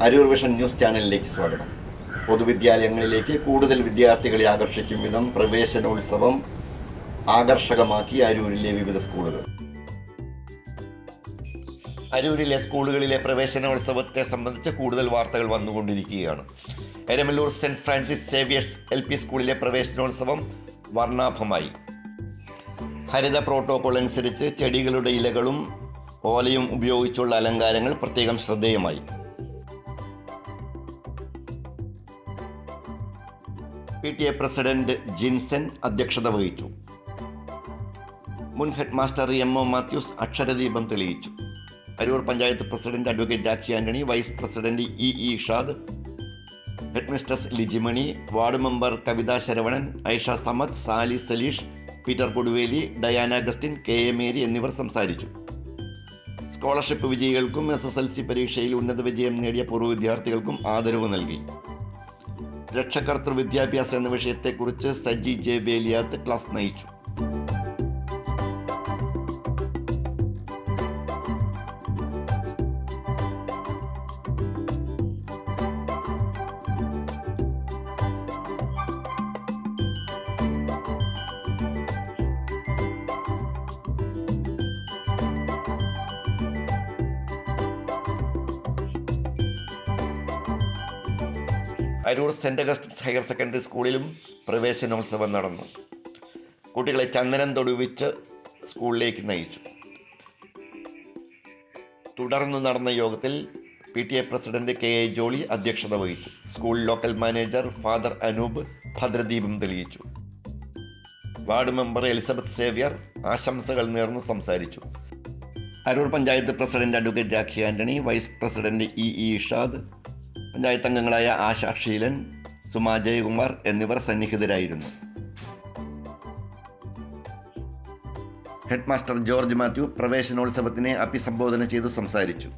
Aroor vision news ചാനലിലേക്ക് സ്വാഗതം. പൊതുവിദ്യാലയങ്ങളിലേക്ക് കൂടുതൽ വിദ്യാർത്ഥികളെ ആകർഷിക്കും വിധം പ്രവേശനോത്സവം ആകർഷകമാക്കി അരൂരിലെ വിവിധ സ്കൂളുകൾ. അരൂരിലെ സ്കൂളുകളിലെ പ്രവേശനോത്സവത്തെ സംബന്ധിച്ച് കൂടുതൽ വാർത്തകൾ വന്നുകൊണ്ടിരിക്കുകയാണ്. Eramalloor saint Francis Xavier's LP സ്കൂളിലെ പ്രവേശനോത്സവം വർണ്ണാഭമായി. ഹരിത പ്രോട്ടോകോൾ അനുസരിച്ച് ചെടികളുടെ ഇലകളും ഓലയും ഉപയോഗിച്ചുള്ള അലങ്കാരങ്ങൾ പ്രത്യേകം ശ്രദ്ധേയമായി. PTA പ്രസിഡന്റ് ജിൻസൻ അധ്യക്ഷത വഹിച്ചു. മുൻ ഹെഡ് മാസ്റ്റർ MO മാത്യൂസ് അക്ഷരദീപം തെളിയിച്ചു. Aroor panchayat president advocate Rakhi Antony, vice president EE Shad, head mistress Lijimani, ward member Kavitha Saravanan, Aisha Samad, Sali Saleesh, Peter Koduveli, Diana Augustine, KA Mary എന്നിവർ സംസാരിച്ചു. സ്കോളർഷിപ്പ് വിജയികൾക്കും SSLC പരീക്ഷയിൽ ഉന്നത വിജയം നേടിയ പൂർവ്വ വിദ്യാർത്ഥികൾക്കും ആദരവ് നൽകി. രക്ഷകർത്തൃ വിദ്യാഭ്യാസം എന്ന വിഷയത്തെക്കുറിച്ച് സജി J ബേലിയാത്ത് ക്ലാസ് നയിച്ചു. Aroor saint Augustine's higher secondary സ്കൂളിലും പ്രവേശനോത്സവം നടന്നു. കുട്ടികളെ ചന്ദനം തൊടുവിച്ച് സ്കൂളിലേക്ക് നയിച്ചു. തുടർന്ന് നടന്ന യോഗത്തിൽ PTA പ്രസിഡന്റ് KA ജോളി അധ്യക്ഷത വഹിച്ചു. School local manager father Anoop ഭദ്രദീപം തെളിയിച്ചു. വാർഡ് മെമ്പർ എലിസബത്ത് സേവ്യർ ആശംസകൾ നേർന്നു സംസാരിച്ചു. Aroor panchayat president advocate Rakhi Antony, vice president EE Shad, panchayat അംഗങ്ങളായ ആശ ഷീലൻ, സുമാ ജയകുമാർ എന്നിവർ സന്നിഹിതരായിരുന്നു. ഹെഡ് മാസ്റ്റർ ജോർജ് മാത്യു പ്രവേശനോത്സവത്തിനെ അഭിസംബോധന ചെയ്തു സംസാരിച്ചു.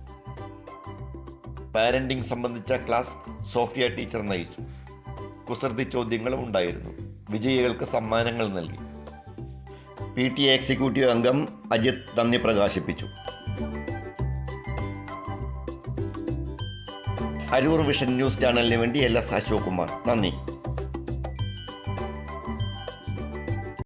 പാരന്റിംഗ് സംബന്ധിച്ച ക്ലാസ് സോഫിയ ടീച്ചർ നയിച്ചു. കുസൃതി ചോദ്യങ്ങളും ഉണ്ടായിരുന്നു. വിജയികൾക്ക് സമ്മാനങ്ങൾ നൽകി. PTA എക്സിക്യൂട്ടീവ് അംഗം അജിത് നന്ദി പ്രകാശിപ്പിച്ചു. അരൂർ വിഷൻ ന്യൂസ് ചാനലിന് വേണ്ടി LS അശോക് കുമാർ. നന്ദി.